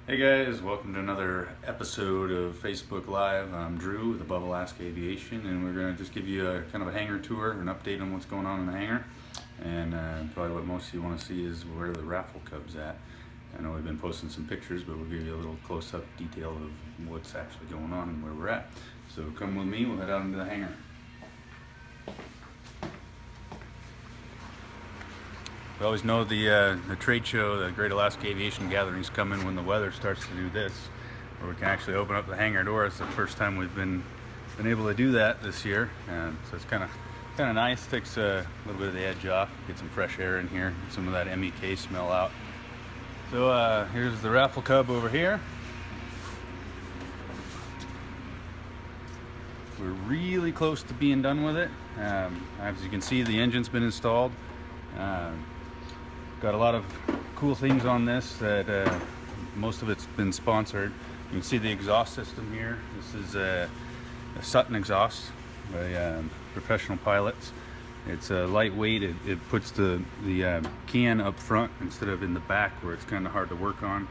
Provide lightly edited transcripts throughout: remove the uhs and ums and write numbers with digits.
Hey guys, welcome to another episode of Facebook Live. I'm Drew with Above Alaska Aviation, and we're going to just give you a kind of a hangar tour, an update on what's going on in the hangar. And probably what most of you want to see is where the Raffle Cub's at. I know we've been posting some pictures, but we'll give you a little close-up detail of what's actually going on and where we're at. So come with me, we'll head out into the hangar. We always know the trade show, the Great Alaska Aviation Gathering's coming when the weather starts to do this, where we can actually open up the hangar door. It's the first time we've been able to do that this year, so it's kind of nice. Takes a little bit of the edge off, get some fresh air in here, get some of that MEK smell out. So here's the Raffle Cub over here. We're really close to being done with it. As you can see, the engine's been installed. Got a lot of cool things on this that most of it's been sponsored. You can see the exhaust system here. This is a Sutton exhaust by professional pilots. It's lightweight. It puts the can up front instead of in the back where it's kind of hard to work on.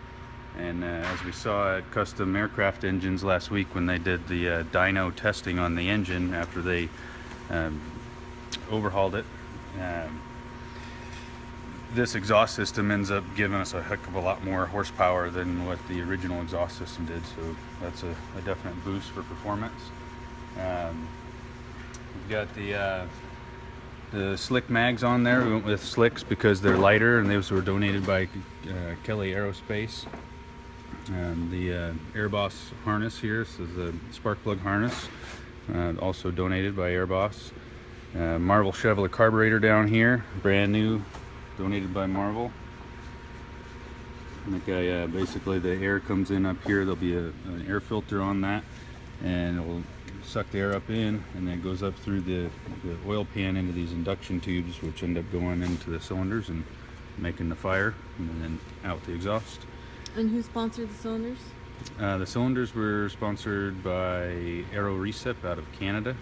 And as we saw at Custom Aircraft Engines last week when they did the dyno testing on the engine after they overhauled it, this exhaust system ends up giving us a heck of a lot more horsepower than what the original exhaust system did, so that's a definite boost for performance. We've got the slick mags on there. We went with slicks because they're lighter, and those were donated by Kelly Aerospace. The Airboss harness here, so the spark plug harness, also donated by Airboss. Marvel Chevrolet carburetor down here, brand new, donated by Marvel. And basically the air comes in up here. There'll be an air filter on that, and it will suck the air up in, and then it goes up through the oil pan into these induction tubes, which end up going into the cylinders and making the fire, and then out the exhaust. And who sponsored the cylinders? The cylinders were sponsored by Aero Recip out of Canada,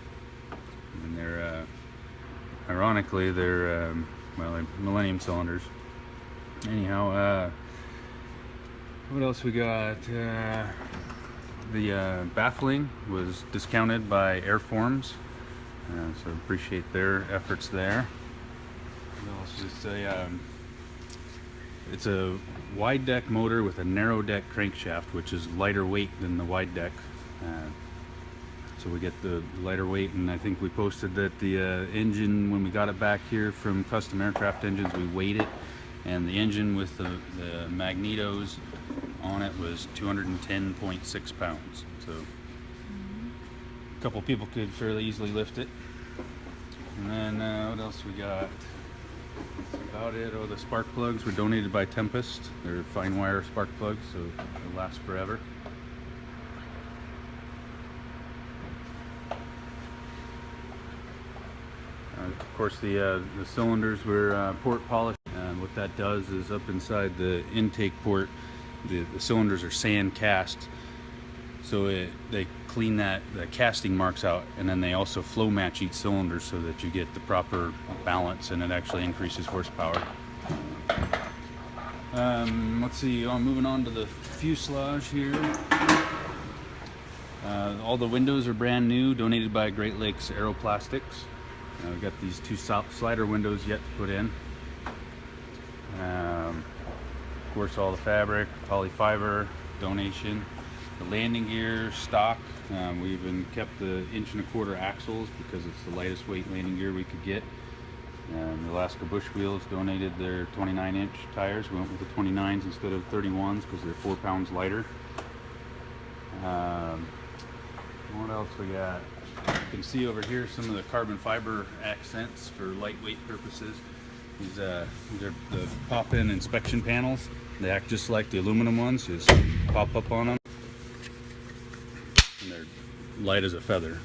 and they're ironically they're Millennium cylinders. Anyhow, what else we got? The baffling was discounted by Airforms, so appreciate their efforts there. What else? It's a wide deck motor with a narrow deck crankshaft, which is lighter weight than the wide deck. So we get the lighter weight, and I think we posted that the engine, when we got it back here from Custom Aircraft Engines, we weighed it, and the engine with the magnetos on it was 210.6 pounds. So a couple people could fairly easily lift it. And then what else we got? That's about it. Oh, the spark plugs were donated by Tempest. They're fine wire spark plugs, so they'll last forever. Of course, the cylinders were port polished, and what that does is up inside the intake port, the cylinders are sand cast, so they clean the casting marks out, and then they also flow match each cylinder so that you get the proper balance, and it actually increases horsepower. Let's see, moving on to the fuselage here. All the windows are brand new, donated by Great Lakes Aeroplastics. We've got these two slider windows yet to put in. Of course, all the fabric, polyfiber, donation. The landing gear, stock. We even kept the 1.25" axles because it's the lightest weight landing gear we could get. The Alaska Bush Wheels donated their 29-inch tires. We went with the 29s instead of 31s because they're 4 pounds lighter. What else we got? You can see over here some of the carbon fiber accents for lightweight purposes. These are the pop-in inspection panels. They act just like the aluminum ones, just pop up on them. And they're light as a feather.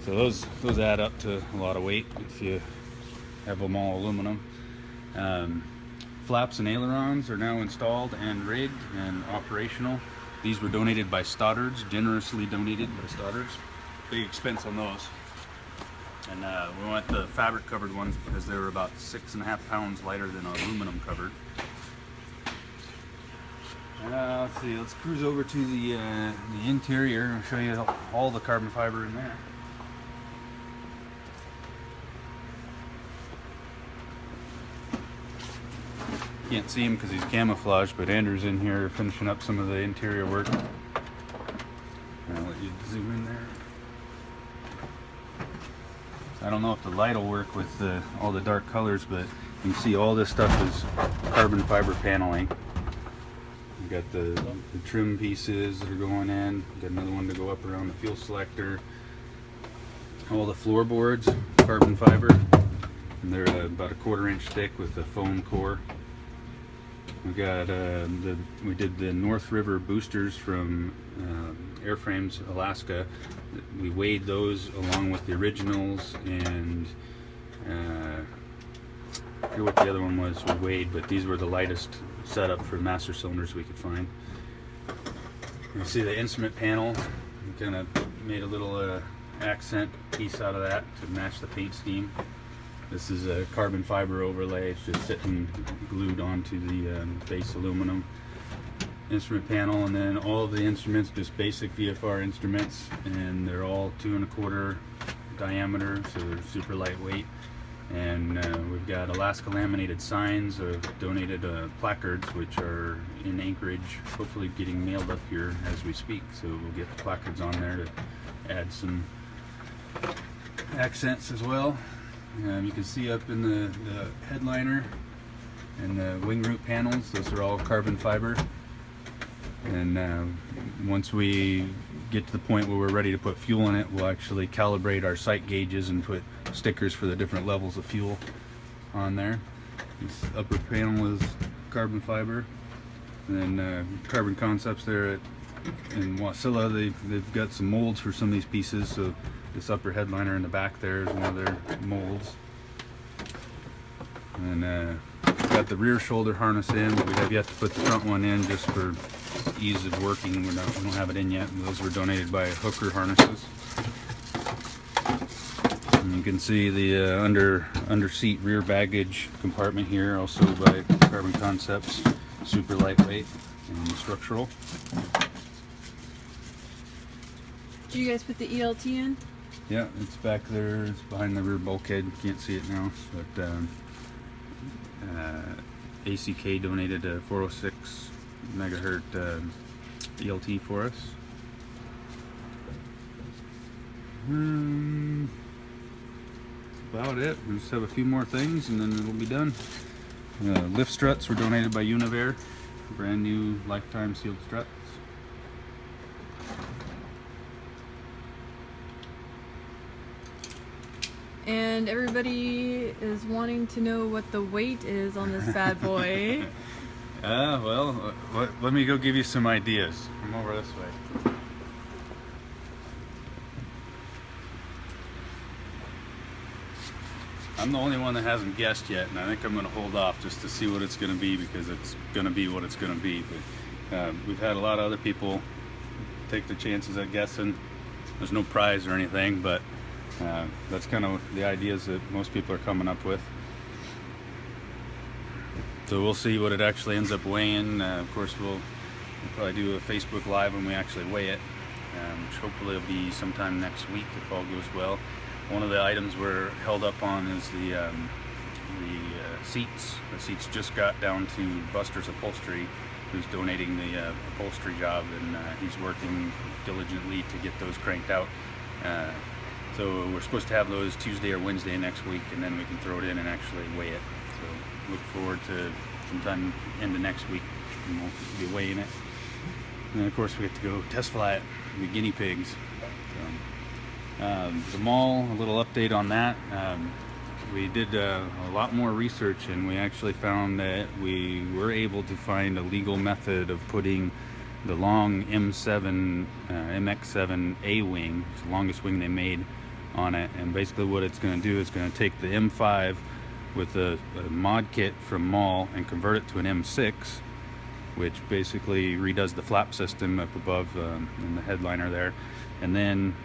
So those add up to a lot of weight if you have them all aluminum. Flaps and ailerons are now installed and rigged and operational. These were donated by Stoddards, generously donated by Stoddards. Big expense on those. And we went the fabric covered ones because they were about 6.5 pounds lighter than aluminum covered. Let's see. Let's cruise over to the interior and show you all the carbon fiber in there. Can't see him because he's camouflaged, but Andrew's in here finishing up some of the interior work. I'll let you zoom in there. I don't know if the light will work with all the dark colors, but you can see all this stuff is carbon fiber paneling. You got the trim pieces that are going in. Got another one to go up around the fuel selector. All the floorboards, carbon fiber, and they're about a 1/4 inch thick with a foam core. We got we did the North River boosters from Airframes, Alaska. We weighed those along with the originals, and I forget what the other one was we weighed, but these were the lightest setup for master cylinders we could find. You see the instrument panel. We kind of made a little accent piece out of that to match the paint scheme. This is a carbon fiber overlay. It's just sitting glued onto the base aluminum instrument panel, and then all of the instruments, just basic VFR instruments, and they're all 2 1/4 diameter, so they're super lightweight. And we've got Alaska laminated signs of donated placards, which are in Anchorage, hopefully getting mailed up here as we speak. So we'll get the placards on there to add some accents as well. You can see up in the headliner and the wing root panels, those are all carbon fiber. And once we get to the point where we're ready to put fuel in it, we'll actually calibrate our sight gauges and put stickers for the different levels of fuel on there. This upper panel is carbon fiber. And then Carbon Concepts there in Wasilla, they've got some molds for some of these pieces. So this upper headliner in the back there is one of their molds. And got the rear shoulder harness in, but we have yet to put the front one in just for ease of working. We don't have it in yet. Those were donated by Hooker Harnesses. And you can see the under seat rear baggage compartment here, also by Carbon Concepts. Super lightweight and structural. Did you guys put the ELT in? Yeah, it's back there. It's behind the rear bulkhead. You can't see it now, but ACK donated a 406 megahertz ELT for us. About it. We just have a few more things and then it'll be done. Lift struts were donated by Univair. Brand new lifetime sealed struts. And everybody is wanting to know what the weight is on this bad boy. Well, let me go give you some ideas. Come over this way. I'm the only one that hasn't guessed yet, and I think I'm going to hold off just to see what it's going to be, because it's going to be what it's going to be. But we've had a lot of other people take the chances at guessing. There's no prize or anything, but that's kind of the ideas that most people are coming up with. So we'll see what it actually ends up weighing. Of course, we'll probably do a Facebook Live when we actually weigh it, which hopefully will be sometime next week if all goes well. One of the items we're held up on is the seats. The seats just got down to Buster's Upholstery, who's donating the upholstery job, and he's working diligently to get those cranked out. So we're supposed to have those Tuesday or Wednesday next week, and then we can throw it in and actually weigh it. So look forward to sometime end of next week, and we'll be weighing it. And then of course we get to go test fly it, the guinea pigs. So, the mall, a little update on that. We did a lot more research, and we actually found that we were able to find a legal method of putting the long M7 MX7A wing, it's the longest wing they made, on it. And basically what it's going to do is going to take the M5 with a mod kit from Mall and convert it to an M6, which basically redoes the flap system up above in the headliner there, and then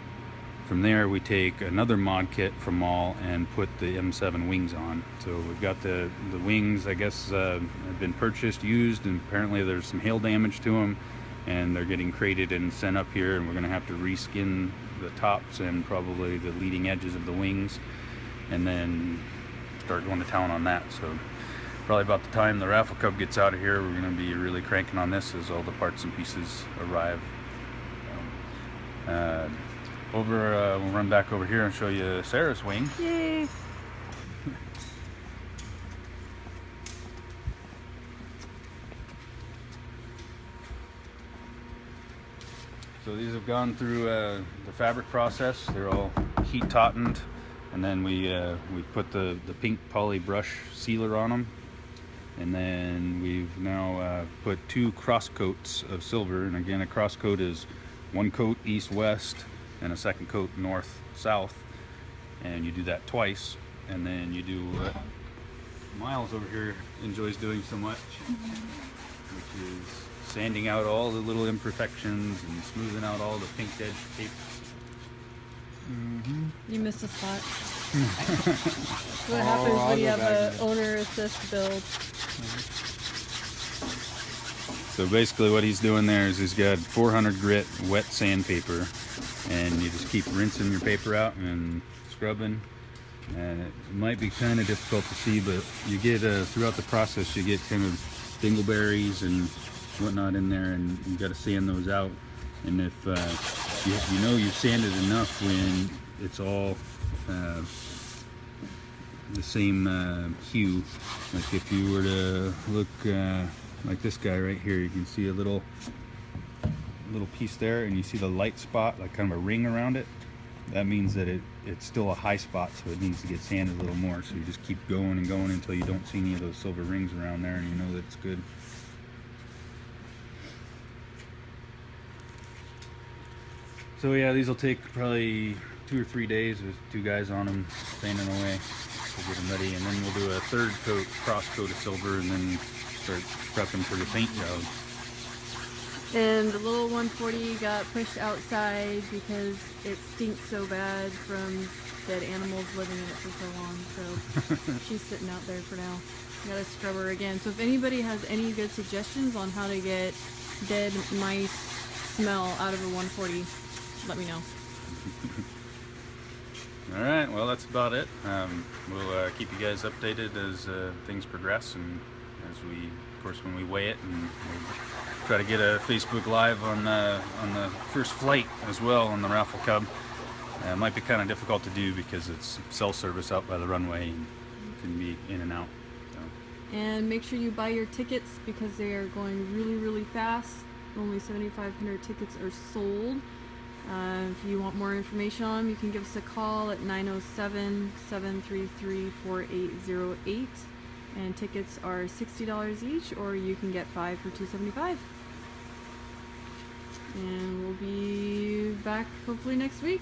From there, we take another mod kit from Mall and put the M7 wings on. So we've got the wings, I guess, have been purchased, used, and apparently there's some hail damage to them, and they're getting crated and sent up here, and we're gonna have to reskin the tops and probably the leading edges of the wings, and then start going to town on that. So probably about the time the Raffle Cub gets out of here, we're gonna be really cranking on this as all the parts and pieces arrive. We'll run back over here and show you Sarah's wing. Yay! So these have gone through the fabric process. They're all heat tautened, and then we put the pink poly brush sealer on them, and then we've now put 2 cross coats of silver. And again, a cross coat is 1 coat east-west and a 2nd coat north-south, and you do that twice. And then you do what Miles over here enjoys doing so much, which is sanding out all the little imperfections and smoothing out all the pink edge tape. You missed a spot. What happens when you have an owner assist build? So basically what he's doing there is he's got 400 grit wet sandpaper, and you just keep rinsing your paper out and scrubbing. And it might be kind of difficult to see, but you get throughout the process you get kind of dingleberries and whatnot in there, and you got to sand those out. And if you know you've sanded enough when it's all the same hue, like if you were to look like this guy right here, you can see a little piece there, and you see the light spot, like kind of a ring around it. That means that it's still a high spot, so it needs to get sanded a little more. So you just keep going and going until you don't see any of those silver rings around there, and you know that it's good. So yeah, these will take probably 2 or 3 days with 2 guys on them, sanding away to get them ready, and then we'll do a 3rd coat, cross coat of silver, and then start prepping for the paint job. And the little 140 got pushed outside because it stinks so bad from dead animals living in it for so long. So she's sitting out there for now. Gotta scrub her again. So if anybody has any good suggestions on how to get dead mice smell out of a 140, let me know. All right, well that's about it. We'll keep you guys updated as things progress, and as we, of course, when we weigh it, and we'll try to get a Facebook Live on the first flight as well on the Raffle Cub. It might be kind of difficult to do because it's cell service out by the runway and you can be in and out. So. And make sure you buy your tickets because they are going really, really fast. Only 7,500 tickets are sold. If you want more information on them, you can give us a call at 907-733-4808. And tickets are $60 each, or you can get 5 for $275. And we'll be back hopefully next week.